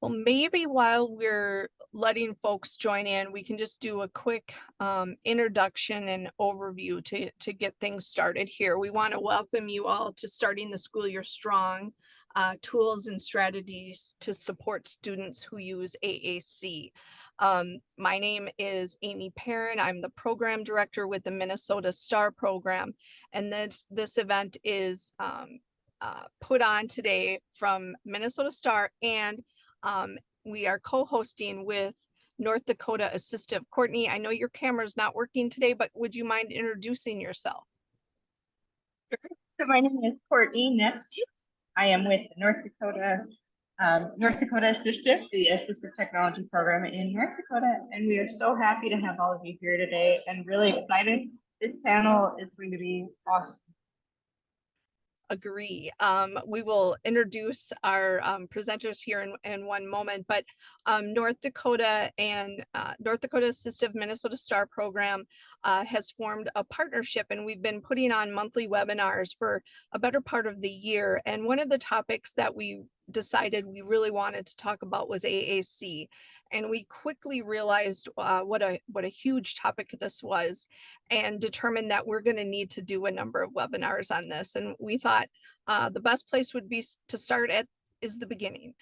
Well, maybe while we're letting folks join in, we can just do a quick introduction and overview to get things started here. We want to welcome you all to Starting the School Year Strong, tools and strategies to support students who use AAC. My name is Amy Perrin. I'm the program director with the Minnesota STAR program. And this event is put on today from Minnesota STAR, and we are co-hosting with North Dakota Assistive. Courtney, I know your camera is not working today, but would you mind introducing yourself? So my name is Courtney Nesbitt. I am with North Dakota Assistive, the assistive technology program in North Dakota, and we are so happy to have all of you here today and really excited. This panel is going to be awesome. Agree. We will introduce our presenters here in one moment, but North Dakota and North Dakota Assistive Minnesota STAR program has formed a partnership, and we've been putting on monthly webinars for a better part of the year. And one of the topics that we decided we really wanted to talk about was AAC, and we quickly realized what a huge topic this was, and determined that we're going to need to do a number of webinars on this. And we thought the best place would be to start at is the beginning.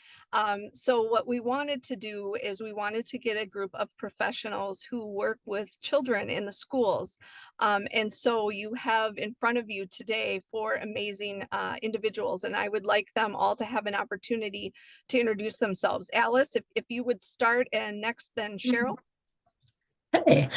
So what we wanted to do is we wanted to get a group of professionals who work with children in the schools. And so you have in front of you today 4 amazing individuals, and I would like them all to have an opportunity to introduce themselves. Alice, if you would start, and next then Cheryl. Hey,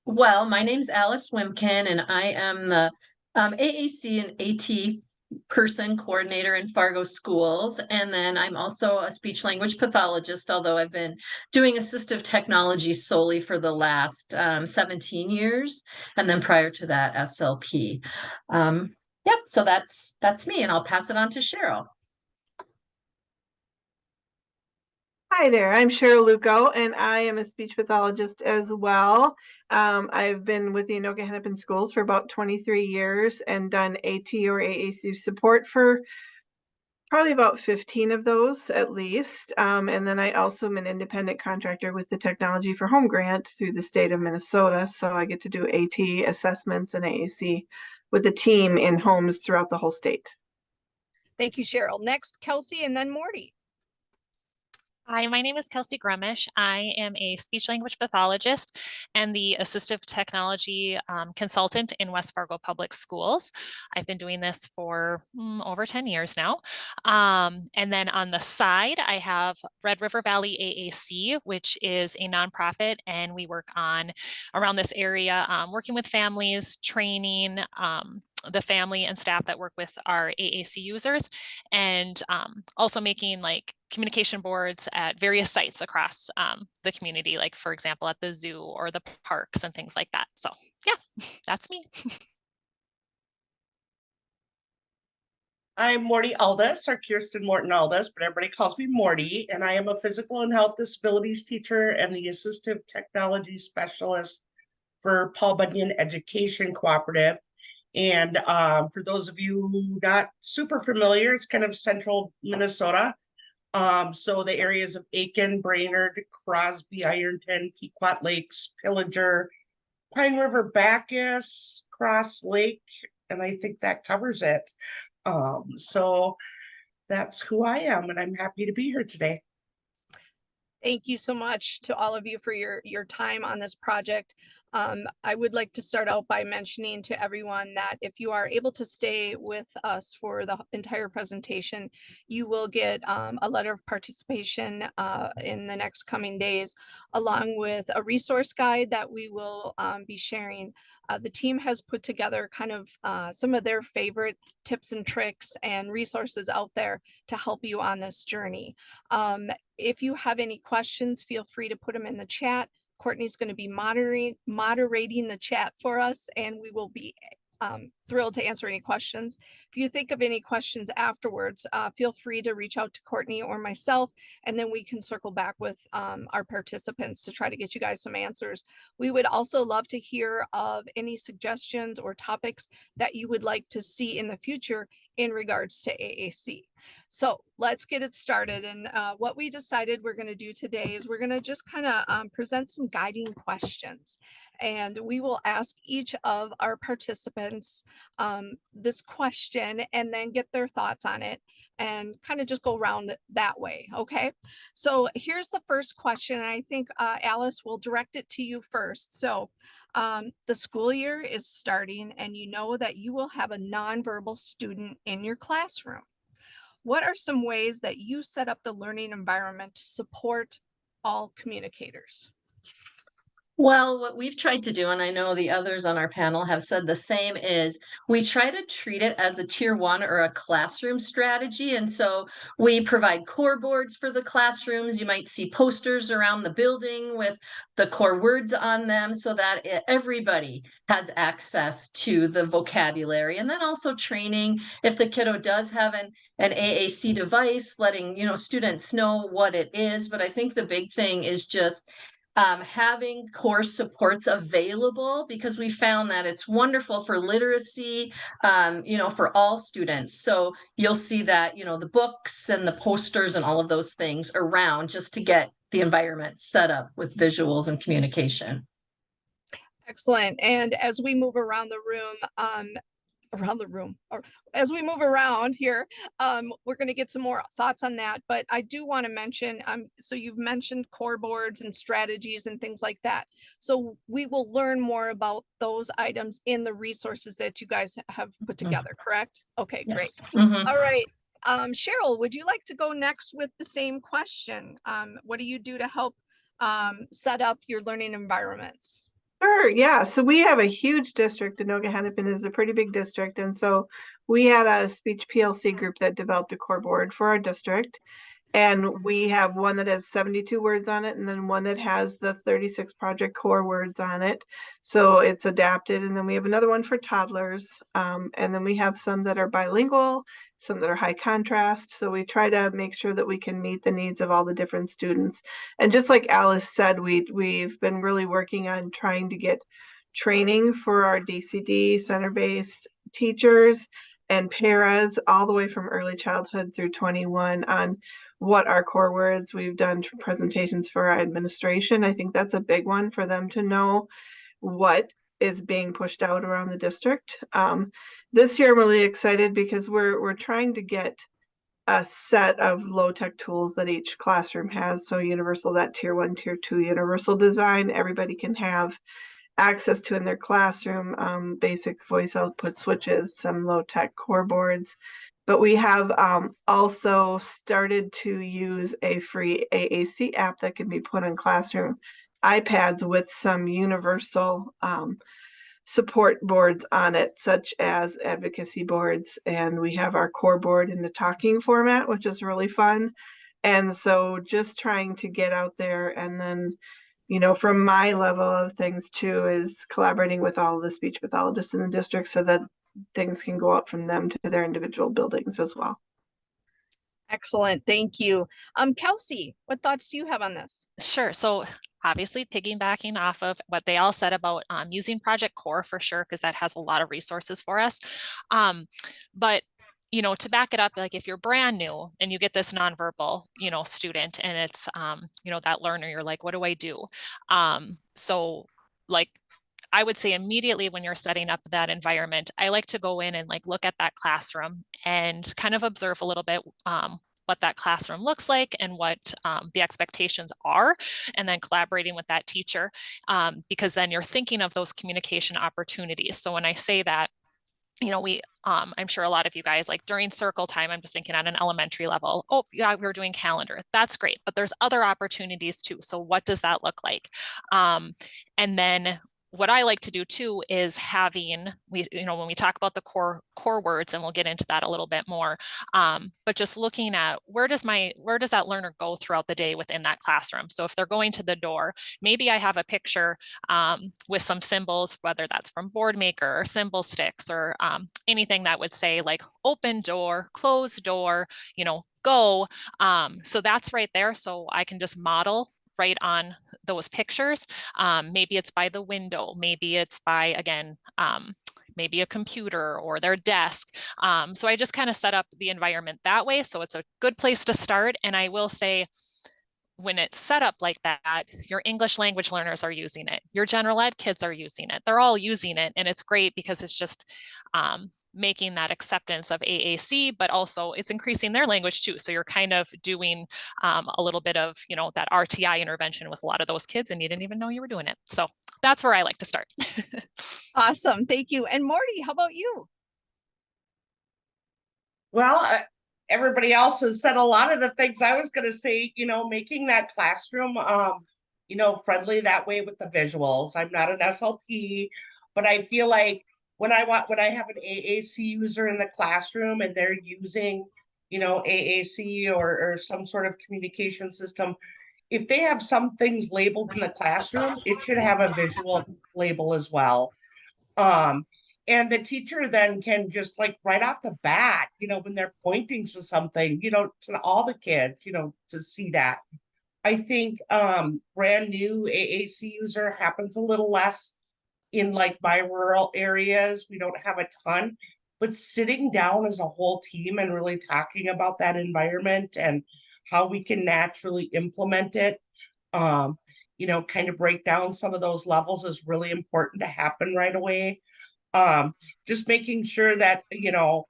well, my name's Alice Wimkin, and I am the AAC and AT person coordinator in Fargo schools. And then I'm also a speech-language pathologist, although I've been doing assistive technology solely for the last 17 years. And then prior to that, SLP. Yep, so that's me, and I'll pass it on to Cheryl. Hi there, I'm Cheryl Luco, and I am a speech pathologist as well. I've been with the Anoka Hennepin schools for about 23 years and done AT or AAC support for probably about 15 of those at least. And then I also am an independent contractor with the Technology for Home grant through the state of Minnesota. So I get to do AT assessments and AAC with a team in homes throughout the whole state. Thank you, Cheryl. Next, Kelsey, and then Morty. Hi, my name is Kelsey Grumish. I am a speech-language pathologist and the assistive technology consultant in West Fargo Public Schools. I've been doing this for over 10 years now. And then on the side, I have Red River Valley AAC, which is a nonprofit, and we work on around this area, working with families, training the family and staff that work with our AAC users, and also making like communication boards at various sites across the community, like for example, at the zoo or the parks and things like that. So yeah, that's me. I'm Morty Aldous, or Kirsten Morton Aldous, but everybody calls me Morty, and I am a physical and health disabilities teacher and the assistive technology specialist for Paul Bunyan Education Cooperative. And for those of you who not super familiar, it's kind of central Minnesota. So the areas of Aiken, Brainerd, Crosby, Ironton, Pequot Lakes, Pillager, Pine River, Bacchus, Cross Lake, and I think that covers it. So that's who I am, and I'm happy to be here today. Thank you so much to all of you for your time on this project. I would like to start out by mentioning to everyone that if you are able to stay with us for the entire presentation, you will get a letter of participation in the next coming days, along with a resource guide that we will be sharing. The team has put together kind of some of their favorite tips and tricks and resources out there to help you on this journey. If you have any questions, feel free to put them in the chat. Courtney's going to be moderating the chat for us, and we will be thrilled to answer any questions. If you think of any questions afterwards, feel free to reach out to Courtney or myself, and then we can circle back with our participants to try to get you guys some answers. We would also love to hear of any suggestions or topics that you would like to see in the future in regards to AAC. So let's get it started. And what we decided we're going to do today is we're going to just kind of present some guiding questions. And we will ask each of our participants this question and then get their thoughts on it and kind of just go around it that way. Okay. So here's the first question. And I think Alice will direct it to you first. So the school year is starting and you know that you will have a nonverbal student in your classroom. What are some ways that you set up the learning environment to support all communicators? Well, what we've tried to do, and I know the others on our panel have said the same, is we try to treat it as a tier 1 or a classroom strategy. And so we provide core boards for the classrooms. You might see posters around the building with the core words on them so that everybody has access to the vocabulary. And then also training if the kiddo does have an AAC device, letting students know what it is. But I think the big thing is just having core supports available, because we found that it's wonderful for literacy, for all students. So you'll see that, the books and the posters and all of those things around just to get the environment set up with visuals and communication. Excellent. And as we move around the room, or as we move around here, we're going to get some more thoughts on that. But I do want to mention, so you've mentioned core boards and strategies and things like that. So we will learn more about those items in the resources that you guys have put together, correct? Okay, Yes. great. Mm-hmm. All right. Cheryl, would you like to go next with the same question? What do you do to help set up your learning environments? Sure, yeah. So we have a huge district. Anoka Hennepin is a pretty big district. And so we had a speech PLC group that developed a core board for our district. And we have one that has 72 words on it, and then one that has the 36 project core words on it. So it's adapted. And then we have another one for toddlers. And then we have some that are bilingual, some that are high contrast. So we try to make sure that we can meet the needs of all the different students. And just like Alice said, we've been really working on trying to get training for our DCD center-based teachers and paras all the way from early childhood through 21 on what are core words. We've done presentations for our administration. I think that's a big one for them to know what is being pushed out around the district. This year I'm really excited because we're trying to get a set of low-tech tools that each classroom has. So universal, that tier 1, tier 2 universal design, everybody can have access to in their classroom, basic voice output switches, some low-tech core boards. But we have also started to use a free AAC app that can be put on classroom iPads with some universal support boards on it, such as advocacy boards. And we have our core board in the talking format, which is really fun. And so just trying to get out there, and then, from my level of things too, is collaborating with all the speech pathologists in the district so that things can go out from them to their individual buildings as well. Excellent. Thank you. Kelsey, what thoughts do you have on this? Sure. So obviously piggybacking off of what they all said about using Project Core for sure, because that has a lot of resources for us. But to back it up, like if you're brand new and you get this nonverbal, student, and it's, that learner, you're like, what do I do? So like, I would say immediately when you're setting up that environment, I like to go in and look at that classroom and kind of observe a little bit what that classroom looks like and what the expectations are, and then collaborating with that teacher, because then you're thinking of those communication opportunities. So when I say that, I'm sure a lot of you guys, during circle time, I'm just thinking at an elementary level, oh yeah, we're doing calendar. That's great. But there's other opportunities too. So what does that look like? And then what I like to do too is when we talk about the core words, and we'll get into that a little bit more, but just looking at where does that learner go throughout the day within that classroom. So if they're going to the door, maybe I have a picture with some symbols, whether that's from Boardmaker or symbol sticks or anything that would say open door, closed door, go. So that's right there. So I can just model right on those pictures. Maybe it's by the window, maybe it's by, again, maybe a computer or their desk. So I just kind of set up the environment that way. So it's a good place to start. And I will say, when it's set up like that, your English language learners are using it. Your general ed kids are using it. They're all using it. And it's great because it's just making that acceptance of AAC, but also it's increasing their language too. So you're kind of doing a little bit of, you know, that RTI intervention with a lot of those kids, and you didn't even know you were doing it. So that's where I like to start. Awesome. Thank you. And Morty, how about you? Well, everybody else has said a lot of the things I was going to say, you know, making that classroom, you know, friendly that way with the visuals. I'm not an SLP, but I feel like when I have an AAC user in the classroom and they're using, you know, AAC or some sort of communication system, if they have some things labeled in the classroom, it should have a visual label as well. And the teacher then can just like right off the bat, you know, when they're pointing to something, you know, to all the kids, you know, to see that. I think brand new AAC user happens a little less in like my rural areas. We don't have a ton, but sitting down as a whole team and really talking about that environment and how we can naturally implement it, you know, kind of break down some of those levels is really important to happen right away. Just making sure that, you know,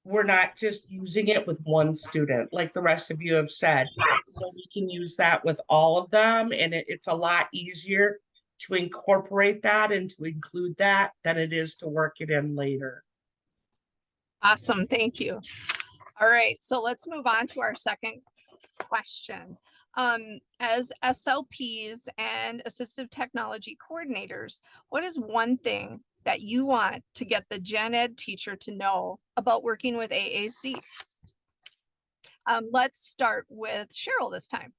we're not just using it with one student, like the rest of you have said. So we can use that with all of them, and it's a lot easier to incorporate that and to include that than it is to work it in later. Awesome. Thank you. All right. So let's move on to our second question. As SLPs and assistive technology coordinators, what is one thing that you want to get the gen ed teacher to know about working with AAC? Let's start with Cheryl this time.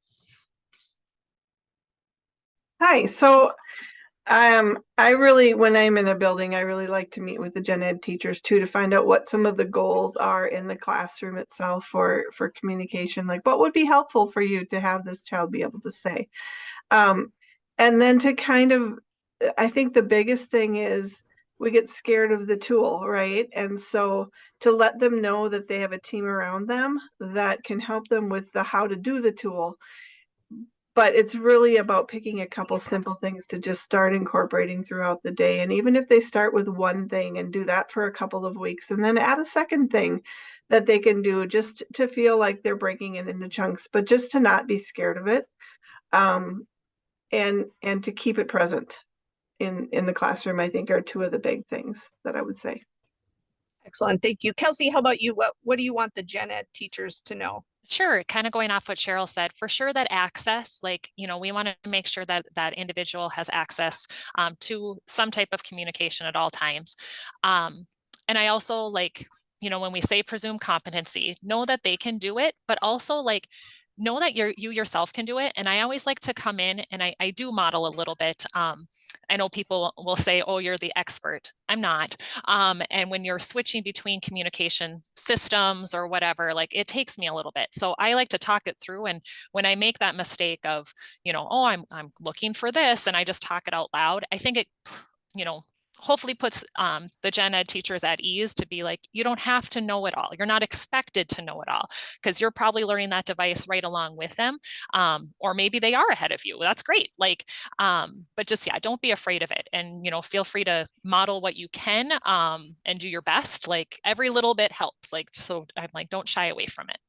Hi. So I really, when I'm in a building, I really like to meet with the gen ed teachers too, to find out what some of the goals are in the classroom itself for communication. Like what would be helpful for you to have this child be able to say? And then to kind of, I think the biggest thing is we get scared of the tool, right? And so to let them know that they have a team around them that can help them with the how to do the tool. But it's really about picking a couple simple things to just start incorporating throughout the day. And even if they start with one thing and do that for a couple of weeks, and then add a second thing that they can do just to feel like they're breaking it into chunks, but just to not be scared of it, and to keep it present in the classroom, I think are two of the big things that I would say. Excellent. Thank you. Kelsey, how about you? What do you want the gen ed teachers to know? Sure. Kind of going off what Cheryl said, for sure that access, like, you know, we want to make sure that that individual has access to some type of communication at all times. And I also like, you know, when we say presume competency, know that they can do it, but also like, know that you yourself can do it. And I always like to come in and I do model a little bit. I know people will say, oh, you're the expert. I'm not. And when you're switching between communication systems or whatever, like it takes me a little bit. So I like to talk it through. And when I make that mistake of, you know, oh, I'm looking for this, and I just talk it out loud, I think it, you know, hopefully puts the gen ed teachers at ease to be like, you don't have to know it all. You're not expected to know it all, because you're probably learning that device right along with them. Or maybe they are ahead of you. That's great. Like, but just, yeah, don't be afraid of it. And, you know, feel free to model what you can and do your best. Like every little bit helps. Like, so I'm like, don't shy away from it.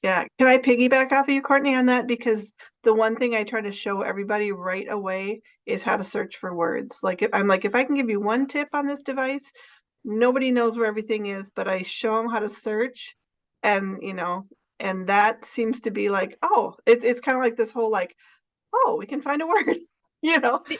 Yeah. Can I piggyback off of you, Courtney, on that? Because the one thing I try to show everybody right away is how to search for words. Like if I can give you one tip on this device, nobody knows where everything is, but I show them how to search, and, you know, and that seems to be like, oh, it's kind of like this whole like, oh, we can find a word, you know? Okay.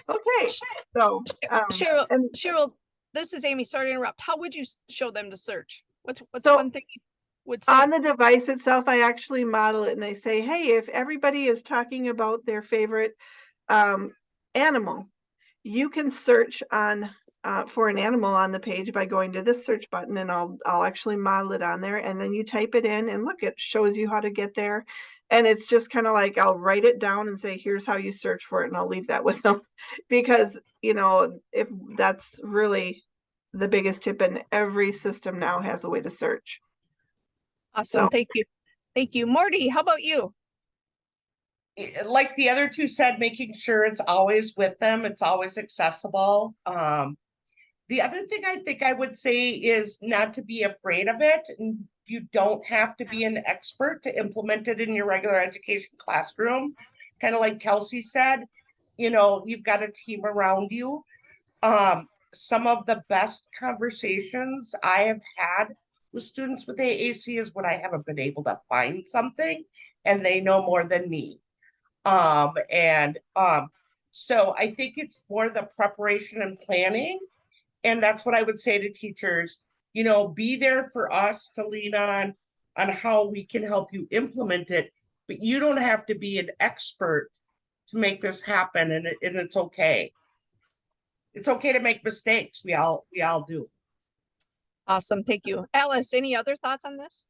So, Cheryl, this is Amy. Sorry to interrupt. How would you show them to search? What's so one thing you would say? on the device itself, I actually model it and I say, hey, if everybody is talking about their favorite animal, you can search on for an animal on the page by going to this search button, and I'll actually model it on there, and then you type it in and look, it shows you how to get there. And it's just kind of like, I'll write it down and say, here's how you search for it, and I'll leave that with them because, you know, if that's really the biggest tip, and every system now has a way to search. Awesome. So- Thank you. Thank you. Morty, how about you? Like the other two said, making sure it's always with them, it's always accessible. The other thing I think I would say is not to be afraid of it. And you don't have to be an expert to implement it in your regular education classroom. Kind of like Kelsey said, you know, you've got a team around you. Some of the best conversations I have had with students with AAC is when I haven't been able to find something and they know more than me. So I think it's more the preparation and planning. And that's what I would say to teachers, you know, be there for us to lean on how we can help you implement it, but you don't have to be an expert to make this happen. And it's okay. It's okay to make mistakes. We all do. Awesome. Thank you. Alice, any other thoughts on this?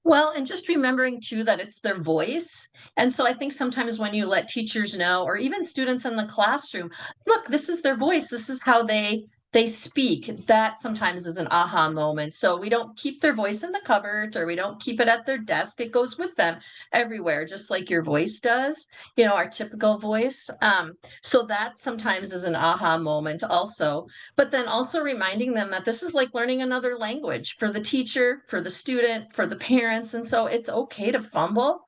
Well, and just remembering too that it's their voice. And so I think sometimes when you let teachers know, or even students in the classroom, look, this is their voice, this is how they speak, that sometimes is an aha moment. So we don't keep their voice in the cupboard, or we don't keep it at their desk. It goes with them everywhere, just like your voice does, you know, our typical voice. So that sometimes is an aha moment also. But then also reminding them that this is like learning another language for the teacher, for the student, for the parents. And so it's okay to fumble.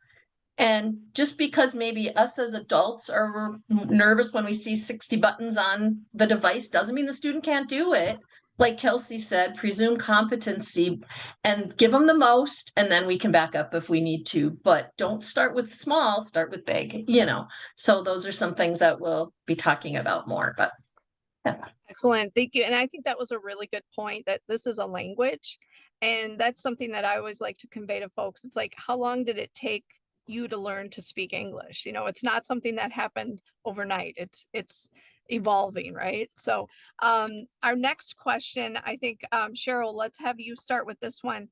And just because maybe us as adults are nervous when we see 60 buttons on the device doesn't mean the student can't do it. Like Kelsey said, presume competency and give them the most, and then we can back up if we need to. But don't start with small, start with big, you know. So those are some things that we'll be talking about more. But yeah. Excellent. Thank you. And I think that was a really good point, that this is a language. And that's something that I always like to convey to folks. It's like, how long did it take you to learn to speak English? You know, it's not something that happened overnight. It's evolving, right? So our next question, I think, Cheryl, let's have you start with this one.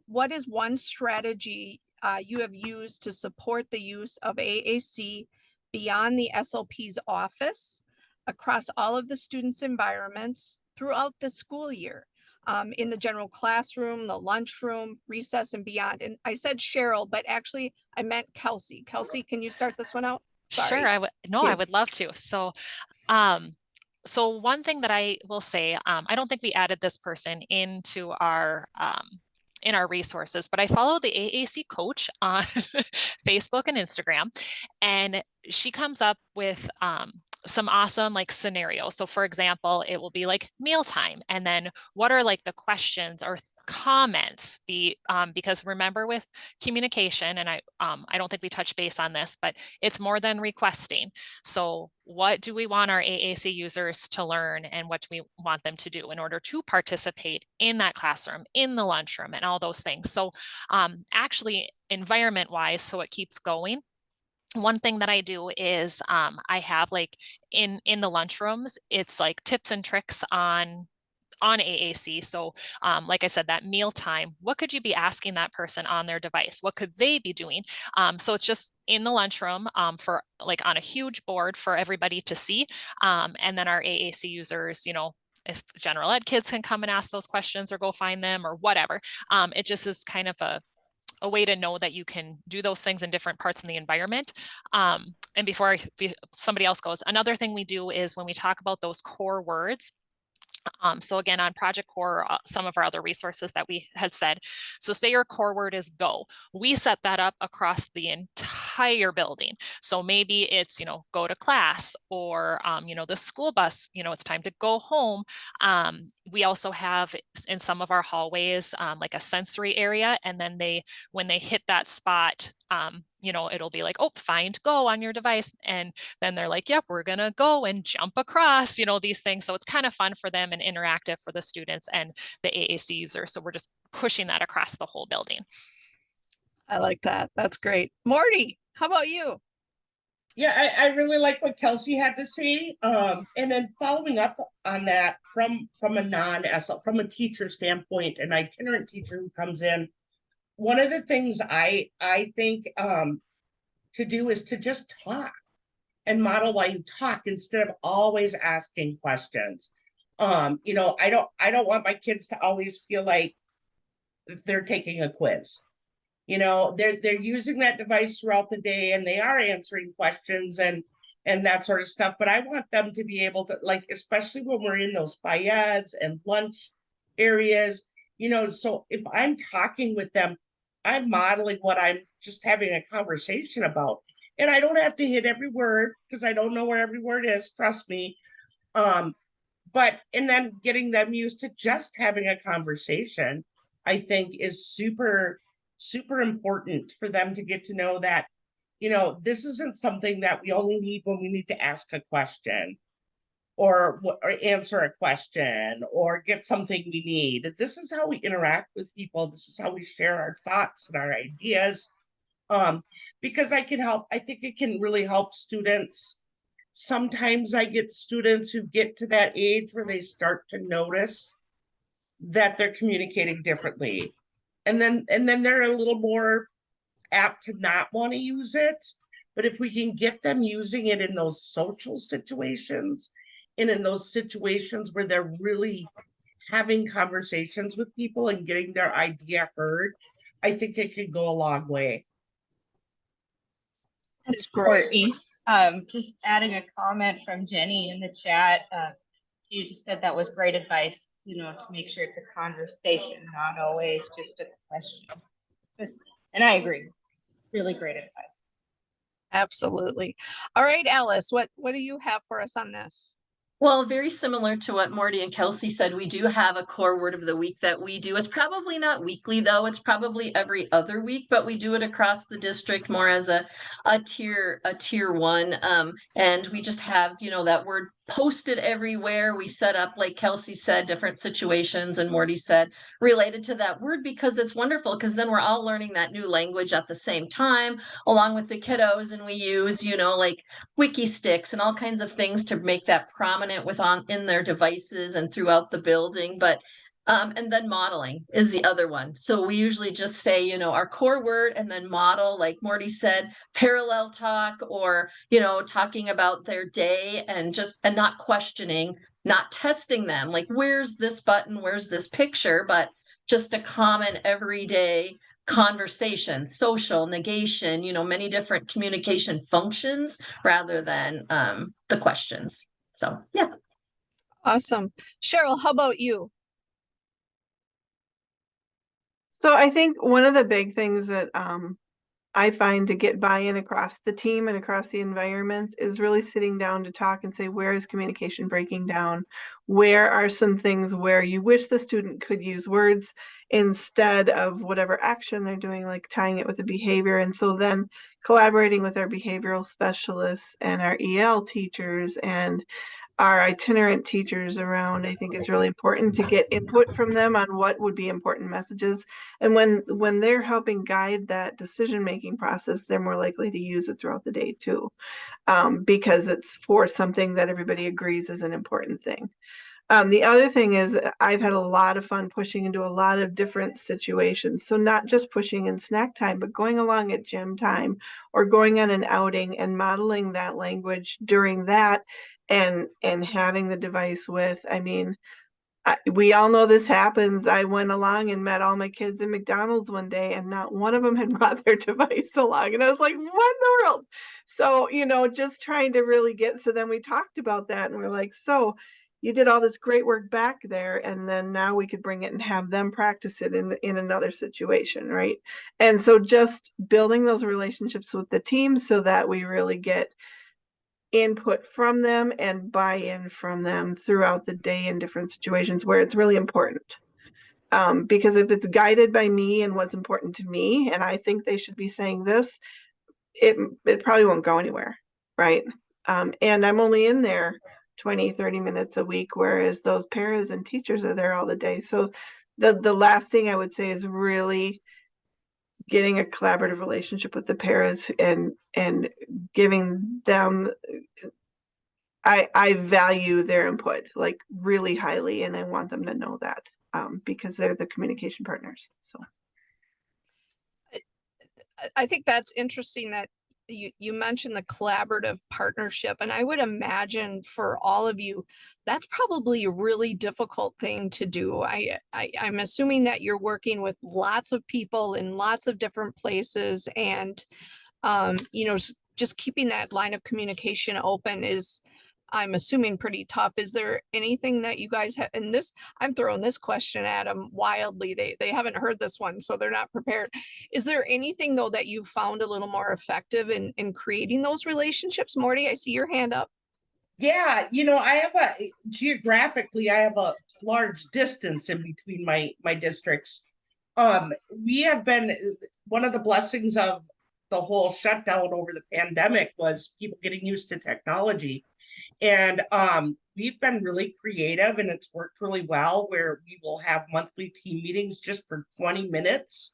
What is one strategy you have used to support the use of AAC beyond the SLP's office across all of the students' environments throughout the school year, in the general classroom, the lunchroom, recess, and beyond? And I said Cheryl, but actually I meant Kelsey. Kelsey, can you start this one out? Sorry. Sure, I would. No, Yeah. I would love to. So one thing that I will say, I don't think we added this person into our in our resources, but I follow the AAC coach on Facebook and Instagram, and she comes up with some awesome like scenarios. So for example, it will be like mealtime, and then what are like the questions or comments, because remember with communication, and I don't think we touched base on this, but it's more than requesting. So what do we want our AAC users to learn, and what do we want them to do in order to participate in that classroom, in the lunchroom, and all those things. So actually environment wise, so it keeps going, one thing that I do is I have like in the lunchrooms, it's like tips and tricks on AAC. So like I said, that mealtime, what could you be asking that person on their device? What could they be doing? So it's just in the lunchroom for like on a huge board for everybody to see. And then our AAC users, you know, if general ed kids can come and ask those questions or go find them or whatever. It just is kind of a way to know that you can do those things in different parts in the environment. And before somebody else goes, another thing we do is when we talk about those core words, so again, on Project Core, some of our other resources that we had said, so say your core word is go. We set that up across the entire building. So maybe it's, you know, go to class, or, you know, the school bus, you know, it's time to go home. We also have in some of our hallways, like a sensory area. And then when they hit that spot, you know, it'll be like, oh, find go on your device. And then they're like, yep, we're going to go and jump across, you know, these things. So it's kind of fun for them and interactive for the students and the AAC users. So we're just pushing that across the whole building. I like that. That's great. Morty, how about you? Yeah, I really like what Kelsey had to say. And then following up on that from a non-SL, from a teacher standpoint, an itinerant teacher who comes in, one of the things I think to do is to just talk and model while you talk instead of always asking questions. You know, I don't want my kids to always feel like they're taking a quiz. You know, they're using that device throughout the day and they are answering questions and that sort of stuff. But I want them to be able to, like, especially when we're in those fayades and lunch areas, you know, so if I'm talking with them, I'm modeling what I'm just having a conversation about. And I don't have to hit every word because I don't know where every word is, trust me. But and then getting them used to just having a conversation, I think is super important for them to get to know that, you know, this isn't something that we only need when we need to ask a question or answer a question or get something we need. This is how we interact with people. This is how we share our thoughts and our ideas. Because I think it can really help students. Sometimes I get students who get to that age where they start to notice that they're communicating differently. And then they're a little more apt to not want to use it. But if we can get them using it in those social situations and in those situations where they're really having conversations with people and getting their idea heard, I think it could go a long way. That's Courtney. Just adding a comment from Jenny in the chat. You just said that was great advice, you know, to make sure it's a conversation, not always just a question. And I agree. Really great advice. Absolutely. All right, Alice, what do you have for us on this? Well, very similar to what Morty and Kelsey said, we do have a core word of the week that we do. It's probably not weekly, though. It's probably every other week, but we do it across the district more as a tier one. And we just have, you know, that word posted everywhere. We set up, like Kelsey said, different situations, and Morty said, related to that word, because it's wonderful, because then we're all learning that new language at the same time, along with the kiddos, and we use, you know, like wiki sticks and all kinds of things to make that prominent in their devices and throughout the building. But and then modeling is the other one. So we usually just say, you know, our core word and then model, like Morty said, parallel talk, or, you know, talking about their day and not questioning, not testing them. Like, where's this button? Where's this picture? But just a common everyday conversation, social, negation, you know, many different communication functions rather than the questions. So, yeah. Awesome. Cheryl, how about you? So I think one of the big things that I find to get buy-in across the team and across the environments is really sitting down to talk and say, where is communication breaking down? Where are some things where you wish the student could use words instead of whatever action they're doing, like tying it with a behavior? And so then collaborating with our behavioral specialists and our EL teachers and our itinerant teachers around, I think is really important to get input from them on what would be important messages. And when they're helping guide that decision-making process, they're more likely to use it throughout the day too, because it's for something that everybody agrees is an important thing. The other thing is I've had a lot of fun pushing into a lot of different situations. So not just pushing in snack time, but going along at gym time or going on an outing and modeling that language during that and having the device with, I mean, we all know this happens. I went along and met all my kids in McDonald's one day and not one of them had brought their device along. And I was like, what in the world? So, you know, just trying to really so then we talked about that and we're like, so you did all this great work back there, and then now we could bring it and have them practice it in another situation, right? And so just building those relationships with the team so that we really get input from them and buy-in from them throughout the day in different situations where it's really important. Because if it's guided by me and what's important to me, and I think they should be saying this, it probably won't go anywhere, right? And I'm only in there 20-30 minutes a week, whereas those paras and teachers are there all the day. So the last thing I would say is really getting a collaborative relationship with the paras and giving them, I value their input like really highly, and I want them to know that because they're the communication partners. So I think that's interesting that you mentioned the collaborative partnership, and I would imagine for all of you, that's probably a really difficult thing to do. I'm assuming that you're working with lots of people in lots of different places, and you know, just keeping that line of communication open is, I'm assuming, pretty tough. Is there anything that you guys have, and this, I'm throwing this question at them wildly. They haven't heard this one, so they're not prepared. Is there anything though that you found a little more effective in creating those relationships? Morty, I see your hand up. Yeah, I have geographically, I have a large distance in between my districts. We have been, one of the blessings of the whole shutdown over the pandemic was people getting used to technology. And we've been really creative, and it's worked really well, where we will have monthly team meetings just for 20 minutes.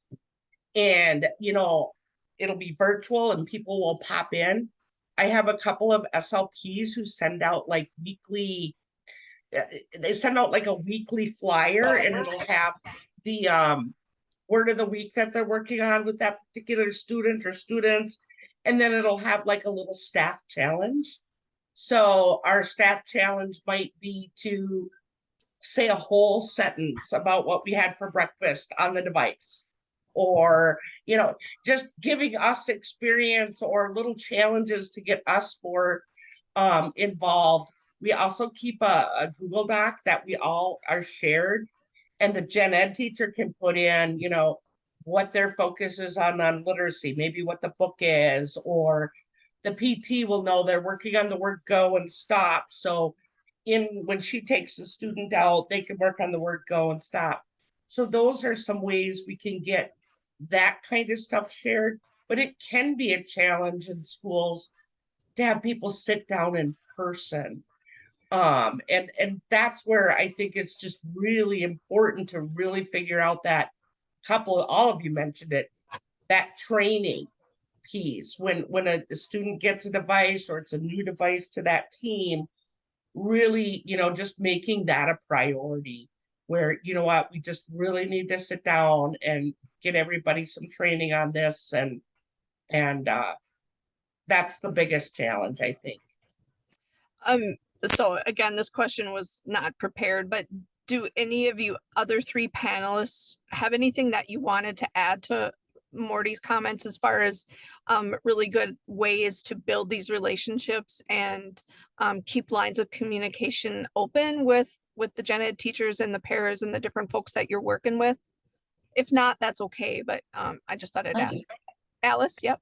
And, it'll be virtual and people will pop in. I have a couple of SLPs who send out like weekly, they send out like a weekly flyer, and it'll have the word of the week that they're working on with that particular student or students. And then it'll have like a little staff challenge. So our staff challenge might be to say a whole sentence about what we had for breakfast on the device, or, just giving us experience or little challenges to get us more involved. We also keep a Google Doc that we all are shared, and the gen ed teacher can put in, what their focus is on literacy, maybe what the book is, or the PT will know they're working on the word go and stop. So when she takes the student out, they can work on the word go and stop. So those are some ways we can get that kind of stuff shared, but it can be a challenge in schools to have people sit down in person. And that's where I think it's just really important to really figure out that all of you mentioned it, that training piece. When a student gets a device, or it's a new device to that team, really, just making that a priority, where, what, we just really need to sit down and get everybody some training on this. And that's the biggest challenge, I think. So again, this question was not prepared, but do any of you other three panelists have anything that you wanted to add to Morty's comments as far as really good ways to build these relationships and keep lines of communication open with the gen ed teachers and the paras and the different folks that you're working with? If not, that's okay, but I just thought I'd ask. Alice, yep.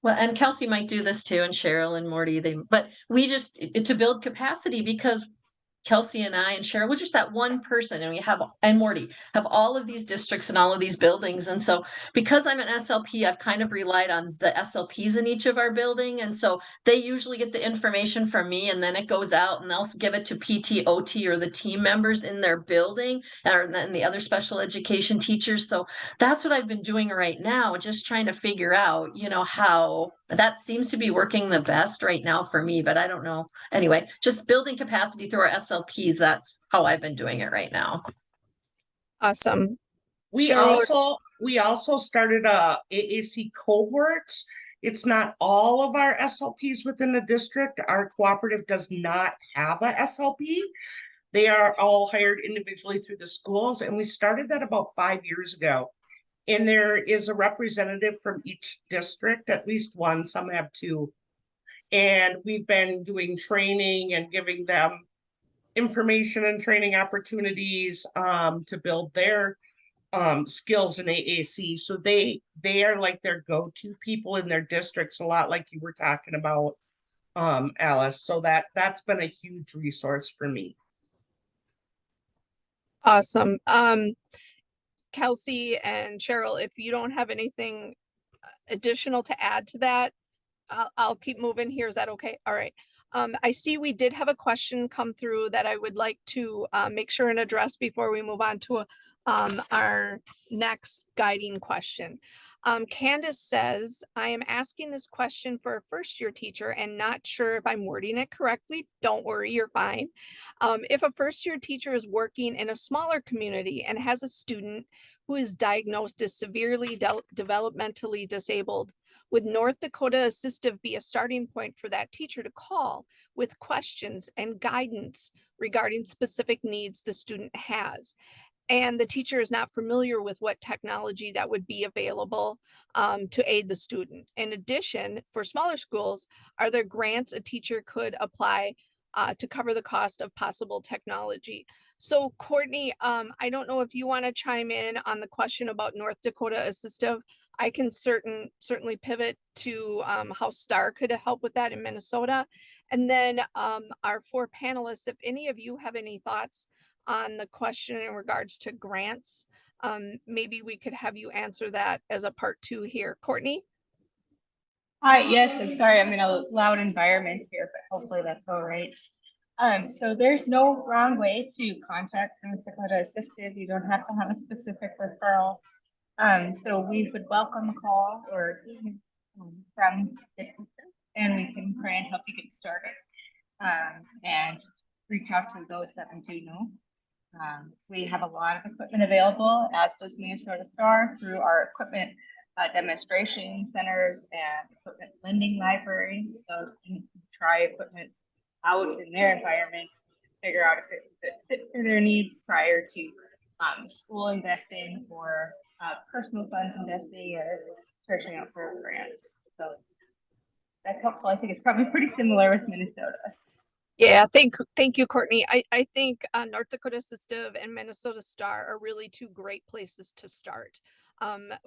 Well, and Kelsey might do this too, and Cheryl and Morty, but we just, to build capacity, because Kelsey and I and Cheryl, we're just that one person, and Morty have all of these districts and all of these buildings. And so because I'm an SLP, I've kind of relied on the SLPs in each of our building. And so they usually get the information from me, and then it goes out and they'll give it to PT, OT, or the team members in their building, or then the other special education teachers. So that's what I've been doing right now, just trying to figure out, how that seems to be working the best right now for me, but I don't know. Anyway, just building capacity through our SLPs. That's how I've been doing it right now. Awesome. We also started a AAC cohorts. It's not all of our SLPs within the district. Our cooperative does not have a SLP. They are all hired individually through the schools, and we started that about 5 years ago. And there is a representative from each district, at least one, some have two. And we've been doing training and giving them information and training opportunities to build their skills in AAC. So they are like their go-to people in their districts, a lot like you were talking about, Alice. So that's been a huge resource for me. Awesome. Kelsey and Cheryl, if you don't have anything additional to add to that, I'll keep moving here. Is that okay? All right. I see we did have a question come through that I would like to make sure and address before we move on to our next guiding question. Candace says, I am asking this question for a first-year teacher and not sure if I'm wording it correctly. Don't worry, you're fine. If a first-year teacher is working in a smaller community and has a student who is diagnosed as severely developmentally disabled, would North Dakota Assistive be a starting point for that teacher to call with questions and guidance regarding specific needs the student has? And the teacher is not familiar with what technology that would be available to aid the student. In addition, for smaller schools, are there grants a teacher could apply to cover the cost of possible technology? So Courtney, I don't know if you want to chime in on the question about North Dakota Assistive. I can certainly pivot to how STAR could help with that in Minnesota. And then our 4 panelists, if any of you have any thoughts on the question in regards to grants, maybe we could have you answer that as a part 2 here. Courtney? Hi, yes, I'm sorry, I'm in a loud environment here, but hopefully that's all right. So there's no wrong way to contact North Dakota Assistive. You don't have to have a specific referral. So we would welcome a call or from the teacher, and we can try and help you get started. And reach out to those that we do know. We have a lot of equipment available, as does Minnesota STAR, through our equipment demonstration centers and equipment lending library. Those can try equipment out in their environment, figure out if it fits for their needs prior to school investing or personal funds investing or searching out for grants. So that's helpful. I think it's probably pretty similar with Minnesota. Yeah, thank you, Courtney. I think North Dakota Assistive and Minnesota STAR are really 2 great places to start.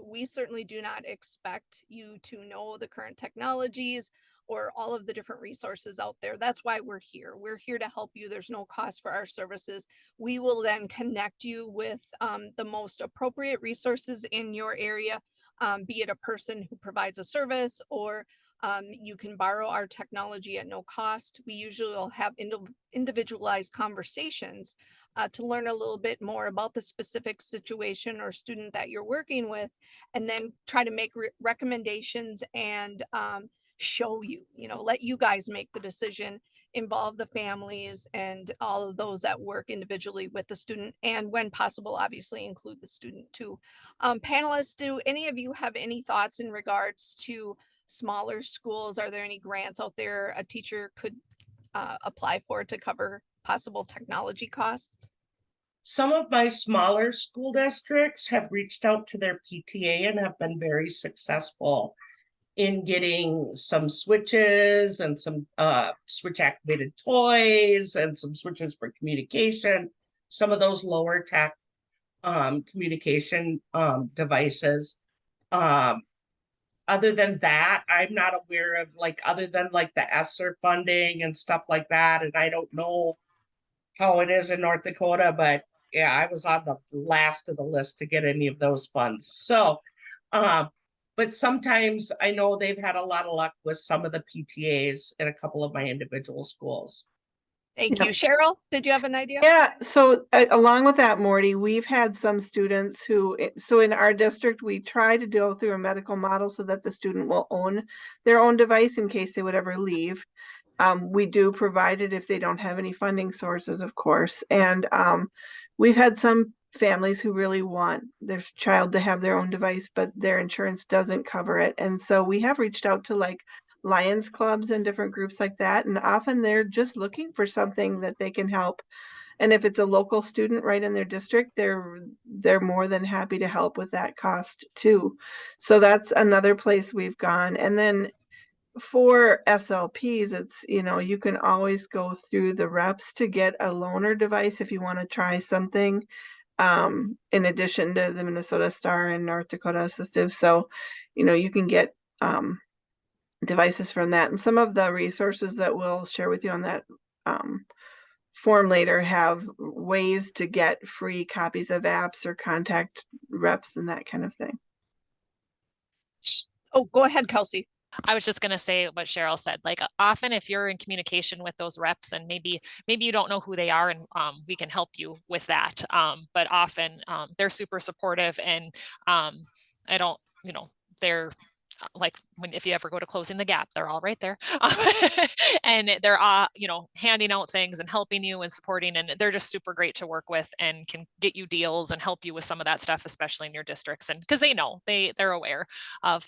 We certainly do not expect you to know the current technologies or all of the different resources out there. That's why we're here. We're here to help you. There's no cost for our services. We will then connect you with the most appropriate resources in your area, be it a person who provides a service or you can borrow our technology at no cost. We usually will have individualized conversations to learn a little bit more about the specific situation or student that you're working with, and then try to make recommendations and show you, let you guys make the decision, involve the families and all of those that work individually with the student, and when possible, obviously include the student too. Panelists, do any of you have any thoughts in regards to smaller schools? Are there any grants out there a teacher could apply for to cover possible technology costs? Some of my smaller school districts have reached out to their PTA and have been very successful in getting some switches and some switch activated toys and some switches for communication, some of those lower tech communication devices. Other than that, I'm not aware of other than the ESSER funding and stuff like that. And I don't know how it is in North Dakota, but yeah, I was on the last of the list to get any of those funds. So, but sometimes I know they've had a lot of luck with some of the PTAs in a couple of my individual schools. Thank you. Cheryl, did you have an idea? Yeah, so along with that, Morty, we've had some students who, so in our district, we try to go through a medical model so that the student will own their own device in case they would ever leave. We do provide it if they don't have any funding sources, of course. And we've had some families who really want their child to have their own device, but their insurance doesn't cover it. And so we have reached out to Lions clubs and different groups like that. And often they're just looking for something that they can help. And if it's a local student right in their district, they're more than happy to help with that cost too. So that's another place we've gone. And then for SLPs, it's, you can always go through the reps to get a loaner device if you want to try something in addition to the Minnesota STAR and North Dakota Assistive. So, you can get devices from that. And some of the resources that we'll share with you on that form later have ways to get free copies of apps or contact reps and that kind of thing. Oh, go ahead, Kelsey. I was just going to say what Cheryl said. Like often if you're in communication with those reps and maybe you don't know who they are, and we can help you with that. But often they're super supportive, and I don't, they're like if you ever go to Closing the Gap, they're all right there. And they're handing out things and helping you and supporting, and they're just super great to work with and can get you deals and help you with some of that stuff, especially in your districts. And because they know, they're aware of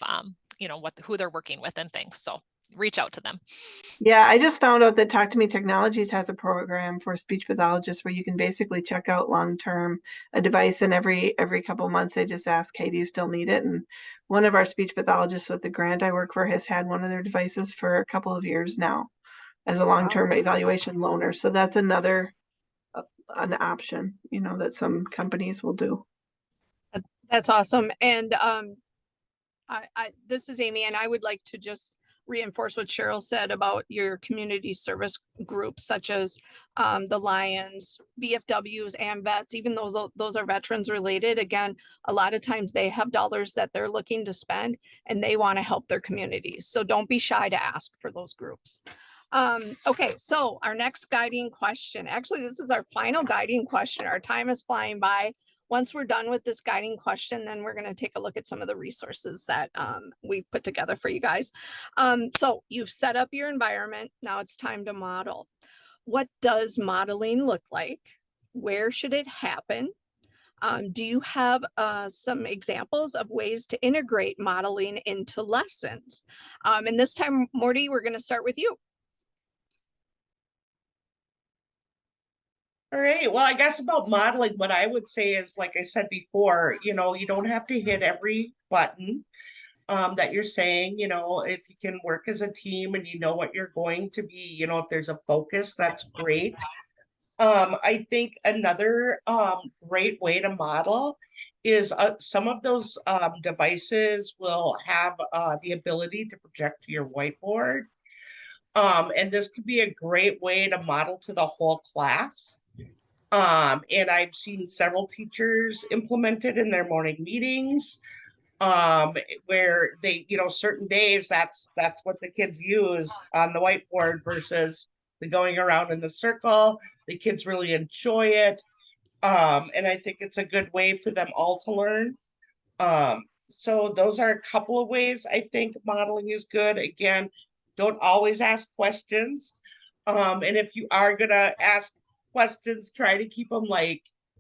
who they're working with and things. So reach out to them. Yeah, I just found out that Talk to Me Technologies has a program for speech pathologists where you can basically check out long-term a device, and every couple months they just ask, hey, do you still need it? And one of our speech pathologists with the grant I work for has had one of their devices for a couple of years now as a long-term evaluation loaner. So that's another an option, that some companies will do. That's awesome. And this is Amy, and I would like to just reinforce what Cheryl said about your community service groups, such as the Lions, VFWs, and vets. Even those are veterans related. Again, a lot of times they have dollars that they're looking to spend, and they want to help their communities. So don't be shy to ask for those groups. Okay, so our next guiding question. Actually, this is our final guiding question. Our time is flying by. Once we're done with this guiding question, then we're going to take a look at some of the resources that we've put together for you guys. So you've set up your environment. Now it's time to model. What does modeling look like? Where should it happen? Do you have some examples of ways to integrate modeling into lessons? And this time, Morty, we're going to start with you. All right. Well, I guess about modeling, what I would say is, like I said before, you don't have to hit every button that you're saying. If you can work as a team and you know what you're going to be, if there's a focus, that's great. I think another great way to model is some of those devices will have the ability to project to your whiteboard. And this could be a great way to model to the whole class. And I've seen several teachers implement it in their morning meetings, where they, certain days that's what the kids use on the whiteboard versus the going around in the circle. The kids really enjoy it. And I think it's a good way for them all to learn. So those are a couple of ways I think modeling is good. Again, don't always ask questions. And if you are gonna ask questions, try to keep them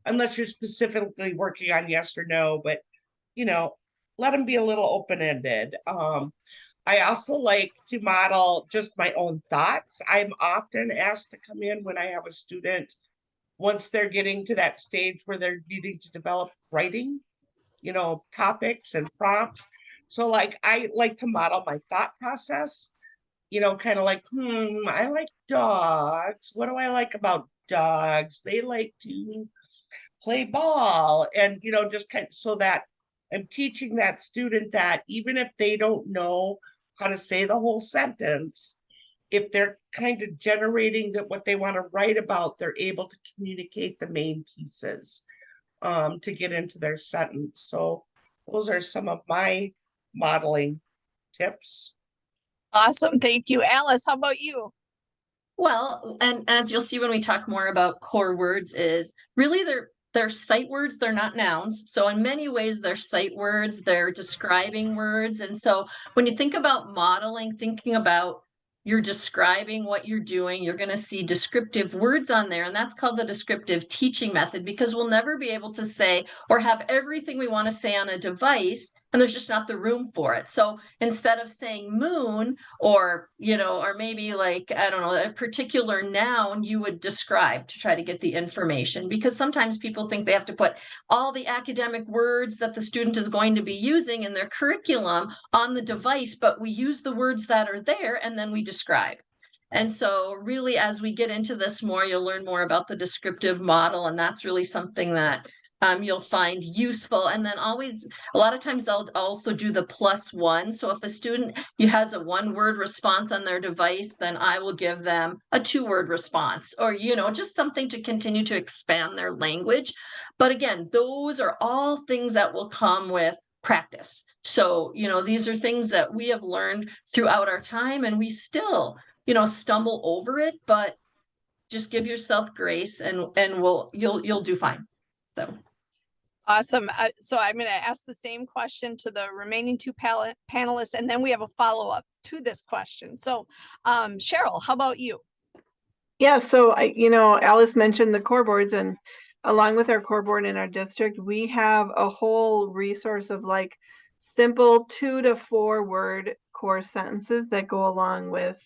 unless you're specifically working on yes or no, but let them be a little open-ended. I also like to model just my own thoughts. I'm often asked to come in when I have a student, once they're getting to that stage where they're needing to develop writing, topics and prompts. So I like to model my thought process, kind of like, I like dogs. What do I like about dogs? They like to play ball. And, just kind of so that I'm teaching that student that even if they don't know how to say the whole sentence, if they're kind of generating what they want to write about, they're able to communicate the main pieces to get into their sentence. So those are some of my modeling tips. Awesome. Thank you. Alice, how about you? Well, and as you'll see when we talk more about core words, is really they're sight words, they're not nouns. So in many ways, they're sight words, they're describing words. And so when you think about modeling, thinking about you're describing what you're doing, you're going to see descriptive words on there. And that's called the descriptive teaching method, because we'll never be able to say or have everything we want to say on a device, and there's just not the room for it. So instead of saying moon or, or maybe like, I don't know, a particular noun, you would describe to try to get the information, because sometimes people think they have to put all the academic words that the student is going to be using in their curriculum on the device, but we use the words that are there and then we describe. And so really, as we get into this more, you'll learn more about the descriptive model, and that's really something that you'll find useful. And then always, a lot of times I'll also do the +1. So if a student has a 1-word response on their device, then I will give them a 2-word response, or, just something to continue to expand their language. But again, those are all things that will come with practice. So, these are things that we have learned throughout our time, and we still, stumble over it, but just give yourself grace, and you'll do fine. So. Awesome. So I'm going to ask the same question to the remaining two panelists, and then we have a follow-up to this question. So Cheryl, how about you? Yeah, so Alice mentioned the core boards, and along with our core board in our district, we have a whole resource of like simple 2 to 4 word core sentences that go along with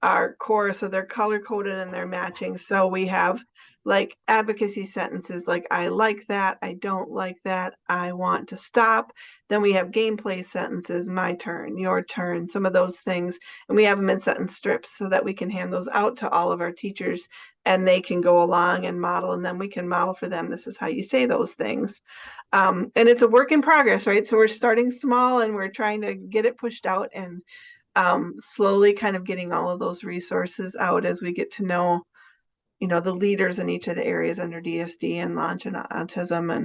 our core. So they're color coded and they're matching. So we have like advocacy sentences like I like that, I don't like that, I want to stop. Then we have gameplay sentences, my turn, your turn, some of those things. And we have them in sentence strips so that we can hand those out to all of our teachers and they can go along and model, and then we can model for them. This is how you say those things. And it's a work in progress, right? So we're starting small and we're trying to get it pushed out, and slowly kind of getting all of those resources out as we get to know, the leaders in each of the areas under DSD and launch and autism.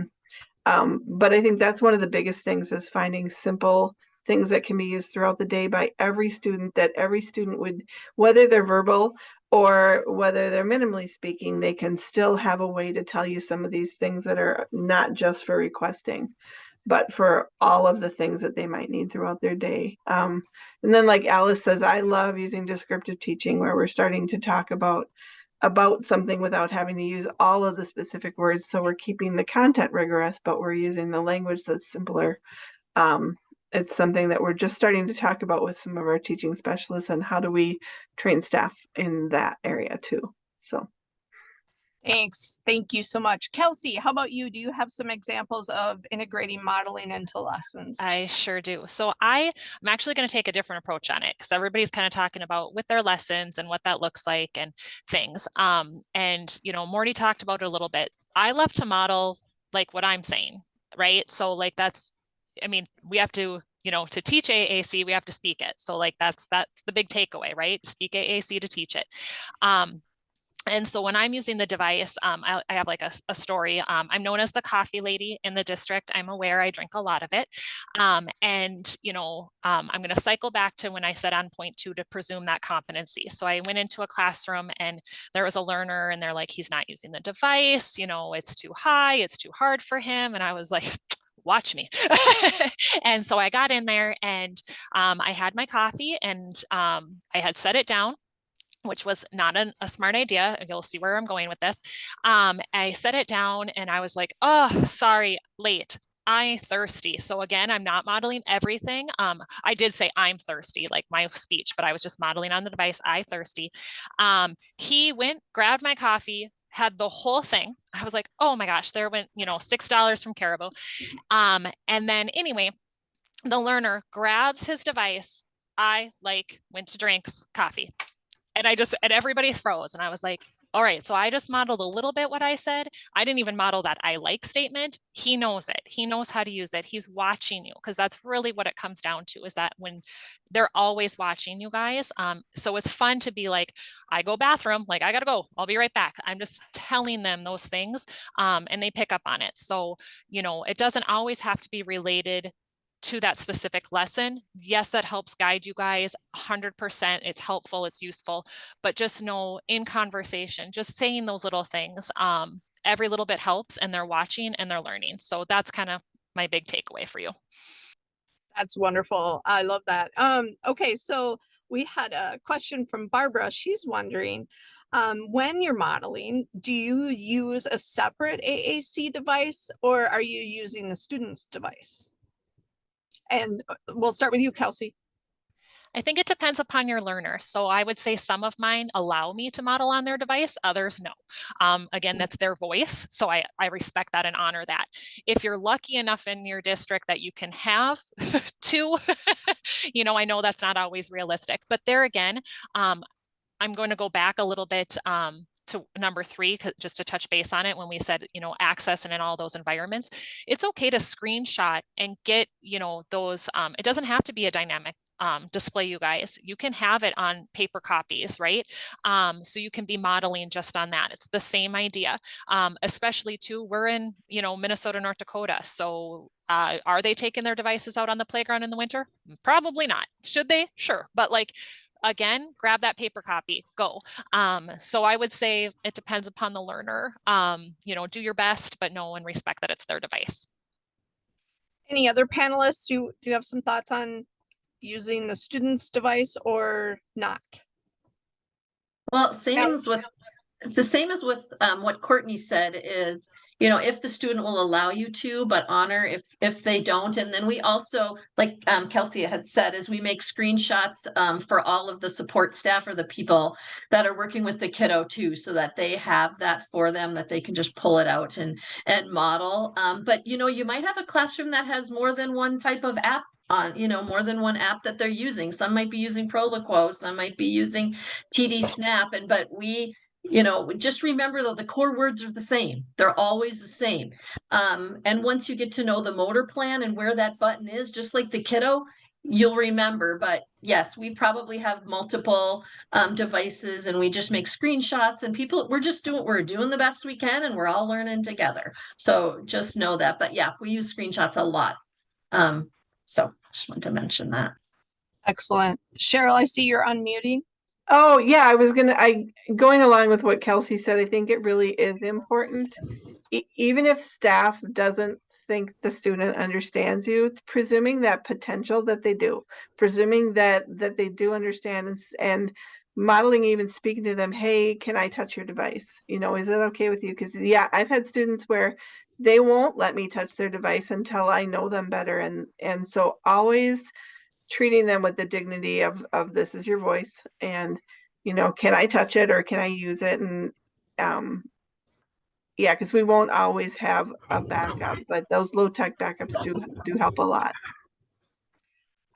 And but I think that's one of the biggest things, is finding simple things that can be used throughout the day by every student, that every student would, whether they're verbal or whether they're minimally speaking, they can still have a way to tell you some of these things that are not just for requesting, but for all of the things that they might need throughout their day. And then like Alice says, I love using descriptive teaching, where we're starting to talk about something without having to use all of the specific words. So we're keeping the content rigorous, but we're using the language that's simpler. It's something that we're just starting to talk about with some of our teaching specialists, and how do we train staff in that area too. So. Thanks. Thank you so much. Kelsey, how about you? Do you have some examples of integrating modeling into lessons? I sure do. So I'm actually going to take a different approach on it, because everybody's kind of talking about with their lessons and what that looks like and things. And Morty talked about it a little bit. I love to model like what I'm saying, right? So like we have to, to teach AAC, we have to speak it. So like that's the big takeaway, right? Speak AAC to teach it. And so when I'm using the device, I have like a story. I'm known as the coffee lady in the district. I'm aware I drink a lot of it. I'm going to cycle back to when I said on point 2 to presume that competency. So I went into a classroom and there was a learner and they're like, he's not using the device. It's too high. It's too hard for him. And I was like, watch me. And so I got in there and I had my coffee and I had set it down, which was not a smart idea. You'll see where I'm going with this. I set it down and I was like, oh, sorry, late. I'm thirsty. So again, I'm not modeling everything. I did say I'm thirsty, like my speech, but I was just modeling on the device, I thirsty. He went, grabbed my coffee, had the whole thing. I was like, oh my gosh, there went, $6 from Caribou. And then anyway, the learner grabs his device. I went to drinks, coffee. And everybody froze. And I was like, all right, so I just modeled a little bit what I said. I didn't even model that I like statement. He knows it. He knows how to use it. He's watching you, because that's really what it comes down to, is that when they're always watching you guys. So it's fun to be like, I go bathroom, like I gotta go, I'll be right back. I'm just telling them those things and they pick up on it. So, it doesn't always have to be related to that specific lesson. Yes, that helps guide you guys 100%. It's helpful, it's useful, but just know in conversation, just saying those little things, every little bit helps, and they're watching and they're learning. So that's kind of my big takeaway for you. That's wonderful. I love that. Okay, so we had a question from Barbara. She's wondering, when you're modeling, do you use a separate AAC device or are you using the student's device? And we'll start with you, Kelsey. I think it depends upon your learner. So I would say some of mine allow me to model on their device, others no. Again, that's their voice. So I respect that and honor that. If you're lucky enough in your district that you can have 2, I know that's not always realistic, but there again, I'm going to go back a little bit to number 3, just to touch base on it when we said, access and in all those environments, it's okay to screenshot and get, those, it doesn't have to be a dynamic display, you guys. You can have it on paper copies, right? So you can be modeling just on that. It's the same idea, especially too, we're in, Minnesota, North Dakota. So Are they taking their devices out on the playground in the winter? Probably not. Should they? Sure. But like, again, grab that paper copy, go. So I would say it depends upon the learner. You know, do your best, but know and respect that it's their device. Any other panelists, do you have some thoughts on using the student's device or not? Well, same as with what Courtney said is, you know, if the student will allow you to, but honor if they don't. And then we also, like Kelsey had said, is we make screenshots for all of the support staff or the people that are working with the kiddo too, so that they have that for them, that they can just pull it out and model. But you know, you might have a classroom that has more than one type of app on, you know, more than one app that they're using. Some might be using Proliquo, some might be using TD Snap, but we, you know, just remember though, the core words are the same. They're always the same. And once you get to know the motor plan and where that button is, just like the kiddo, you'll remember. But yes, we probably have multiple devices, and we just make screenshots, and we're doing the best we can, and we're all learning together. So just know that. But yeah, we use screenshots a lot. So just want to mention that. Excellent. Cheryl, I see you're unmuting. Oh, yeah, going along with what Kelsey said, I think it really is important. Even if staff doesn't think the student understands you, presuming that potential that they do, presuming that they do understand, and modeling, even speaking to them, hey, can I touch your device? You know, is that okay with you? Because yeah, I've had students where they won't let me touch their device until I know them better. And so always treating them with the dignity of this is your voice, and you know, can I touch it or can I use it? And yeah, because we won't always have a backup, but those low-tech backups do help a lot.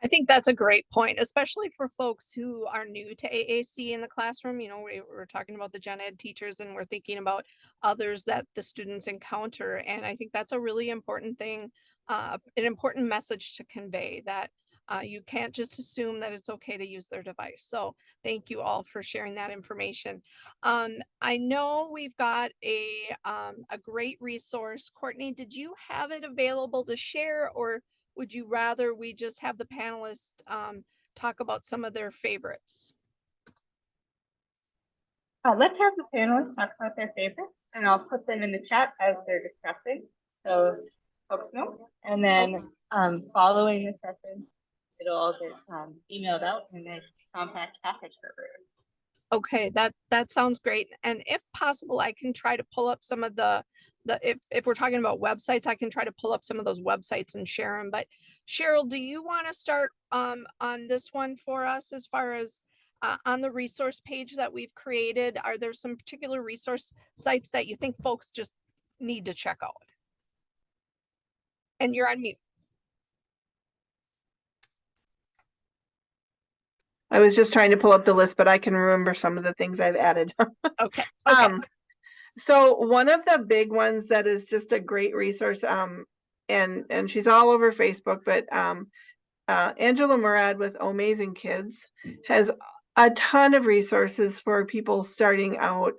I think that's a great point, especially for folks who are new to AAC in the classroom. You know, we're talking about the gen ed teachers, and we're thinking about others that the students encounter. And I think that's a really important thing, an important message to convey, that you can't just assume that it's okay to use their device. So thank you all for sharing that information. I know we've got a great resource. Courtney, did you have it available to share, or would you rather we just have the panelists talk about some of their favorites? Let's have the panelists talk about their favorites, and I'll put them in the chat as they're discussing, so folks know. And then following the session, it'll all get emailed out in a compact package for everyone. Okay, that sounds great. And if possible, I can try to pull up some of the if we're talking about websites, I can try to pull up some of those websites and share them. But Cheryl, do you want to start on this one for us, as far as on the resource page that we've created? Are there some particular resource sites that you think folks just need to check out? And you're on mute. I was just trying to pull up the list, but I can remember some of the things I've added. Okay. So one of the big ones that is just a great resource, and she's all over Facebook, but Angela Murad with Amazing Kids has a ton of resources for people starting out.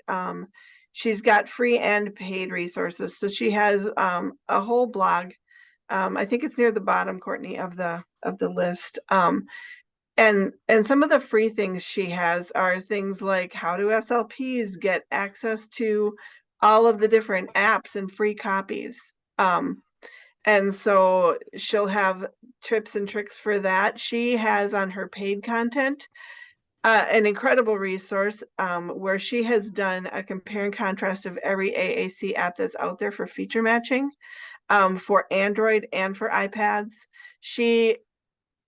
She's got free and paid resources. So she has a whole blog. I think it's near the bottom, Courtney, of the list. And some of the free things she has are things like, how do SLPs get access to all of the different apps and free copies? And so she'll have tips and tricks for that. She has on her paid content an incredible resource where she has done a compare and contrast of every AAC app that's out there for feature matching for Android and for iPads. She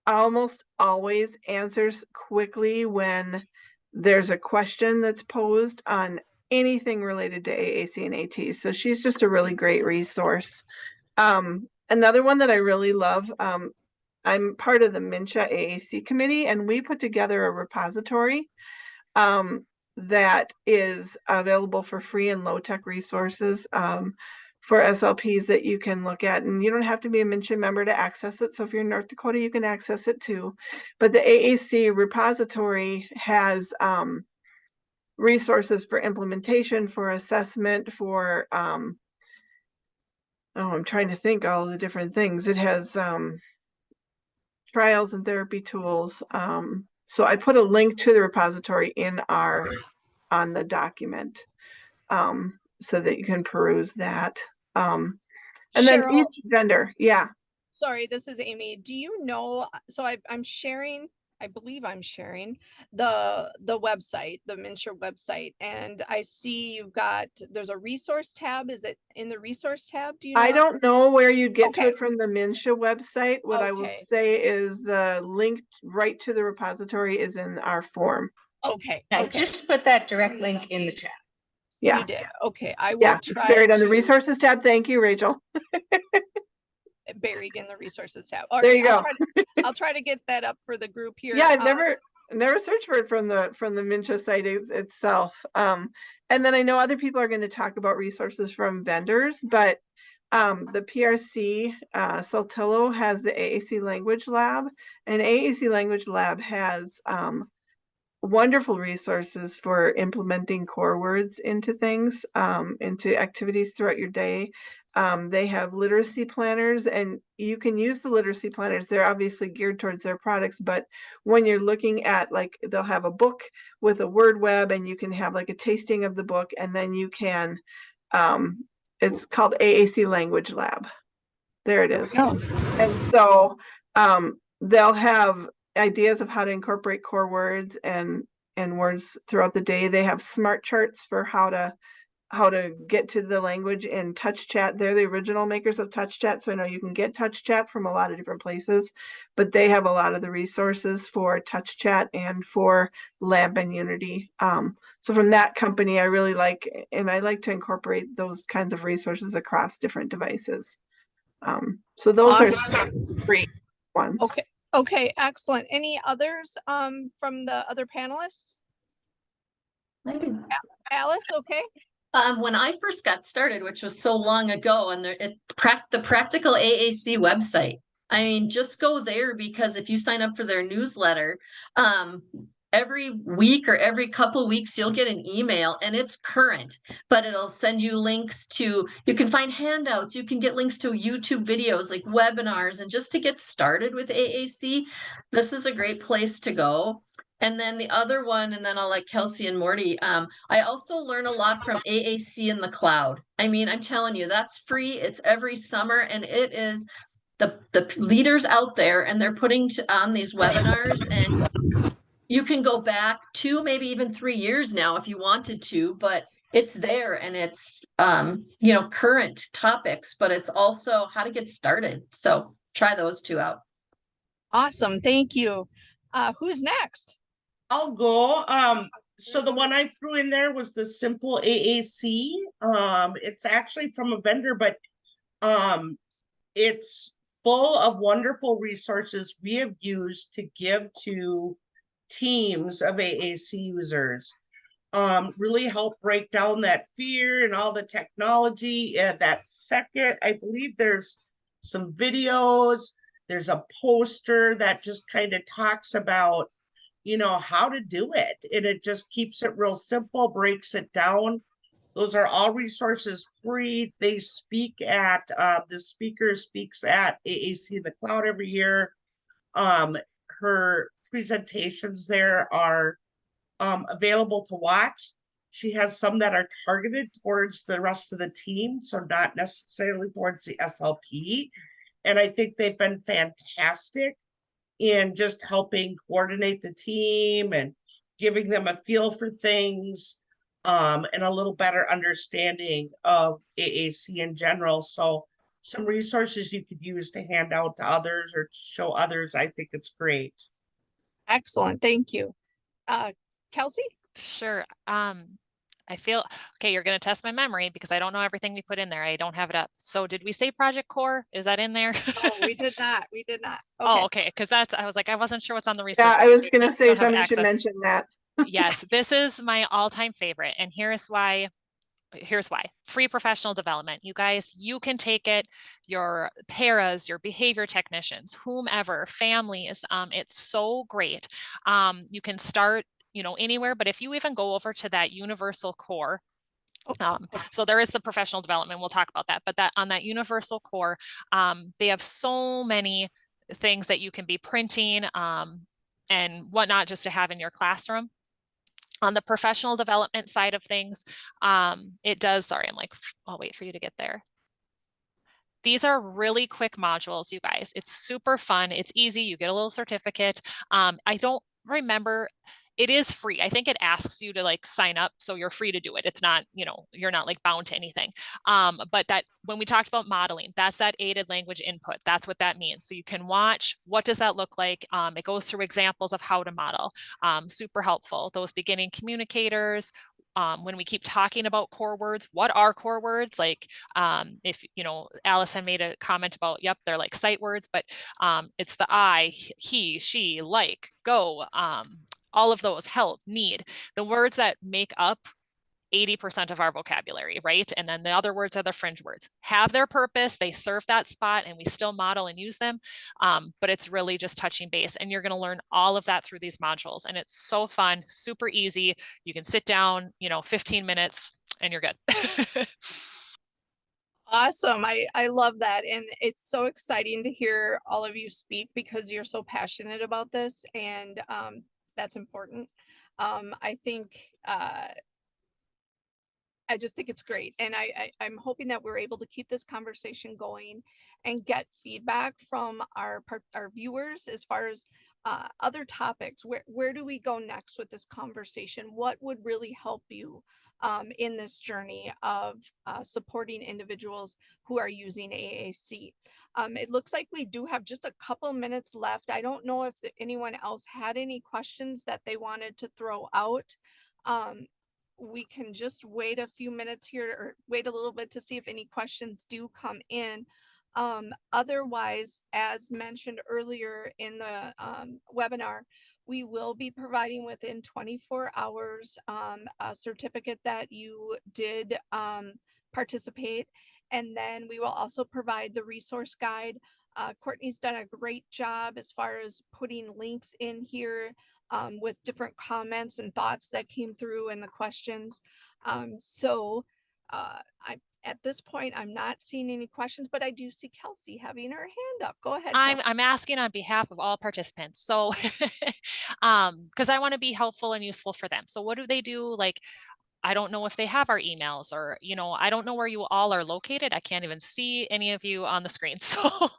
almost always answers quickly when there's a question that's posed on anything related to AAC and AT. So she's just a really great resource. Another one that I really love, I'm part of the MNCHA AAC committee, and we put together a repository that is available for free and low-tech resources for SLPs that you can look at. And you don't have to be a MNCHA member to access it. So if you're in North Dakota, you can access it too. But the AAC repository has resources for implementation, for assessment, for oh, I'm trying to think all the different things. It has trials and therapy tools. So I put a link to the repository on the document, so that you can peruse that. And then Cheryl, each vendor, yeah. sorry, this is Amy. Do you know, so I'm sharing, I believe I'm sharing the website, the MNsure website, and I see you've got, there's a resource tab. Is it in the resource tab? Do you know? I don't know where you get to Okay. it from the MNsure website. What I will Okay. say is the link right to the repository is in our form. Okay. I Okay. just put that direct link in the chat. Yeah. You did. Okay. I will Yeah, it's try buried on the to resources tab. Thank you, Rachel. buried in the resources tab. All There right. you go. I'll try to get that up for the group here. Yeah, I've never searched for it from the MNsure site itself. And then I know other people are going to talk about resources from vendors, but the PRC Saltillo has the AAC Language Lab, and AAC Language Lab has wonderful resources for implementing core words into things, into activities throughout your day. They have literacy planners, and you can use the literacy planners. They're obviously geared towards their products, but when you're looking at, like, they'll have a book with a word web, and you can have like a tasting of the book, and then you can, it's called AAC Language Lab. There it is. And so they'll have ideas of how to incorporate core words and words throughout the day. They have smart charts for how to get to the language in touch chat. They're the original makers of touch chat, so I know you can get touch chat from a lot of different places, but they have a lot of the resources for touch chat and for Lab and Unity. So from that company, I really like, and I like to incorporate those kinds of resources across different devices. So those are three ones. Okay. Okay. Excellent. Any others from the other panelists? Alice, okay. When I first got started, which was so long ago, and the Practical AAC website, I mean, just go there, because if you sign up for their newsletter, every week or every couple weeks, you'll get an email, and it's current, but it'll send you links to, you can find handouts, you can get links to YouTube videos, like webinars, and just to get started with AAC, this is a great place to go. And then the other one, and then I'll let Kelsey and Morty, I also learn a lot from AAC in the cloud. I mean, I'm telling you, that's free. It's every summer, and it is the leaders out there, and they're putting on these webinars, and you can go back 2, maybe even 3 years now if you wanted to, but it's there, and it's, you know, current topics, but it's also how to get started. So try those 2 out. Awesome. Thank you. Who's next? I'll go. So the one I threw in there was the Simple AAC. It's actually from a vendor, but it's full of wonderful resources we have used to give to teams of AAC users. Really help break down that fear and all the technology. And that second, I believe there's some videos, there's a poster that just kind of talks about, you know, how to do it. And it just keeps it real simple, breaks it down. Those are all resources free. They speak at, the speaker speaks at AAC the Cloud every year. Her presentations there are available to watch. She has some that are targeted towards the rest of the team, so not necessarily towards the SLP. And I think they've been fantastic in just helping coordinate the team and giving them a feel for things, and a little better understanding of AAC in general. So some resources you could use to hand out to others or show others. I think it's great. Excellent. Thank you. Kelsey? Sure. I feel, okay, you're going to test my memory because I don't know everything we put in there. I don't have it up. So did we say Project Core? Is that in there? Oh, we did not. We did not. Okay. Oh, okay. Because that's, I was like, I wasn't sure what's on the research. Yeah, I page. was going to say Don't have somebody should access. mention that. Yes, this is my all-time favorite. And here's why. Free professional development. You guys, you can take it, your paras, your behavior technicians, whomever, families. It's so great. You can start, you know, anywhere, but if you even go over to that universal core, So there is the professional development. We'll talk about that, but that on that universal core, they have so many things that you can be printing and whatnot just to have in your classroom. On the professional development side of things, it does, sorry, I'll wait for you to get there. These are really quick modules, you guys. It's super fun. It's easy. You get a little certificate. I don't remember, it is free. I think it asks you to like sign up, so you're free to do it. It's not, you know, you're not like bound to anything. But that when we talked about modeling, that's that aided language input. That's what that means. So you can watch, what does that look like? It goes through examples of how to model. Super helpful. Those beginning communicators, when we keep talking about core words, what are core words? Like if, you know, Allison made a comment about, yep, they're like sight words, but it's the I, he, she, like, go, all of those, help, need, the words that make up 80% of our vocabulary, right? And then the other words are the fringe words, have their purpose, they serve that spot, and we still model and use them. But it's really just touching base, and you're going to learn all of that through these modules. And it's so fun, super easy. You can sit down, you know, 15 minutes and you're good. Awesome. I love that. And it's so exciting to hear all of you speak because you're so passionate about this, and that's important. I think I just think it's great. And I'm hoping that we're able to keep this conversation going and get feedback from our viewers as far as other topics. Where do we go next with this conversation? What would really help you in this journey of supporting individuals who are using AAC? It looks like we do have just a couple minutes left. I don't know if anyone else had any questions that they wanted to throw out. We can just wait a few minutes here, or wait a little bit to see if any questions do come in. Otherwise, as mentioned earlier in the webinar, we will be providing within 24 hours a certificate that you did participate. And then we will also provide the resource guide. Courtney's done a great job as far as putting links in here with different comments and thoughts that came through in the questions. At this point, I'm not seeing any questions, but I do see Kelsey having her hand up. Go ahead. I'm asking on behalf of all participants. So, because I want to be helpful and useful for them. So what do they do? Like, I don't know if they have our emails, or, you know, I don't know where you all are located. I can't even see any of you on the screen. So,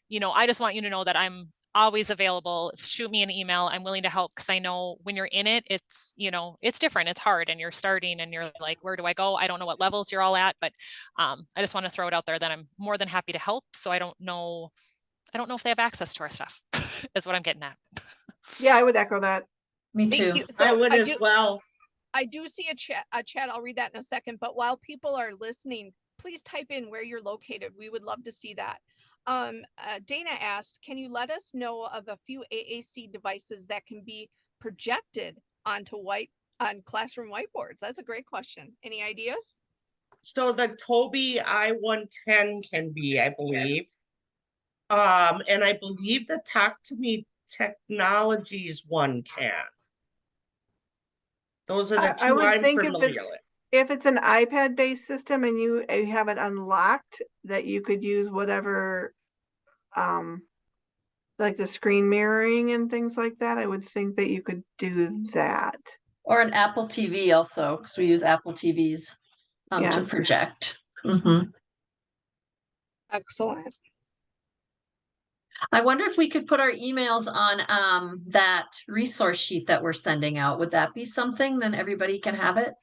you know, I just want you to know that I'm always available. Shoot me an email. I'm willing to help, because I know when you're in it, it's, you know, it's different. It's hard, and you're starting and you're like, where do I go? I don't know what levels you're all at, but I just want to throw it out there that I'm more than happy to help. So I don't know if they have access to our stuff is what I'm getting at. Yeah, I would echo that. Me Thank too. you. So I would as well. I do see a chat. I'll read that in a second, but while people are listening, please type in where you're located. We would love to see that. Dana asked, can you let us know of a few AAC devices that can be projected onto on classroom whiteboards? That's a great question. Any ideas? So the Tobii I-110 can be, I believe. And I believe the Talk to Me Technologies one can. Those are the I two would I'm think familiar with. if it's an iPad-based system and you have it unlocked, that you could use whatever, like the screen mirroring and things like that. I would think that you could do that. Or an Apple TV also, because we use Apple TVs to project. Excellent. I wonder if we could put our emails on that resource sheet that we're sending out. Would that be something? Then everybody can have it?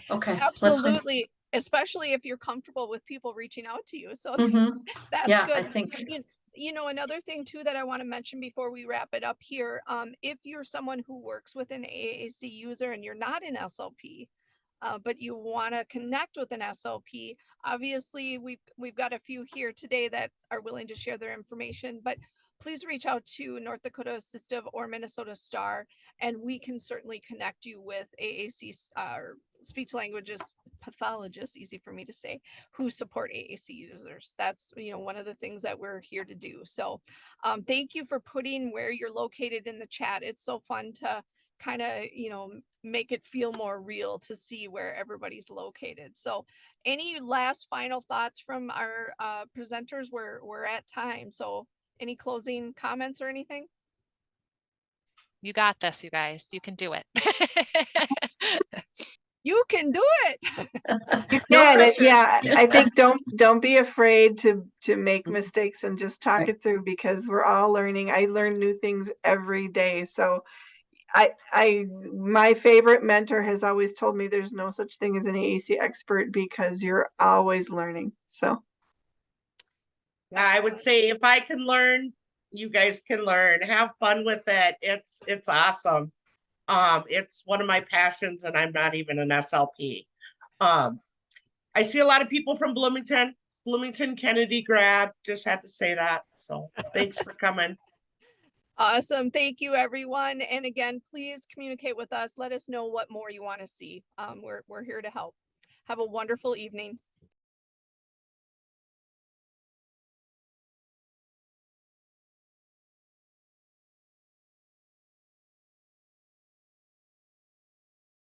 Okay. Absolutely. Especially if you're comfortable with people reaching out to you. So that's yeah, good. I think. You know, another thing too that I want to mention before we wrap it up here, if you're someone who works with an AAC user and you're not an SLP, but you want to connect with an SLP, obviously we've got a few here today that are willing to share their information, but please reach out to North Dakota Assistive or Minnesota STAR, and we can certainly connect you with AAC speech languages pathologists, easy for me to say, who support AAC users. That's, you know, one of the things that we're here to do. So thank you for putting where you're located in the chat. It's so fun to kind of, make it feel more real to see where everybody's located. So any last final thoughts from our presenters? We're at time. So any closing comments or anything? You got this, you guys. You can do it. You can do it. You No can, pressure. yeah, I think don't be afraid to make mistakes and just talk Right. it through, because we're all learning. I learn new things every day. So my favorite mentor has always told me there's no such thing as an AAC expert, because you're always learning. So Yeah, I would say if I can learn, you guys can learn. Have fun with it. It's awesome. It's one of my passions, and I'm not even an SLP. I see a lot of people from Bloomington Kennedy grad. Just had to say that. So thanks for coming. Awesome. Thank you, everyone. And again, please communicate with us. Let us know what more you want to see. We're here to help. Have a wonderful evening.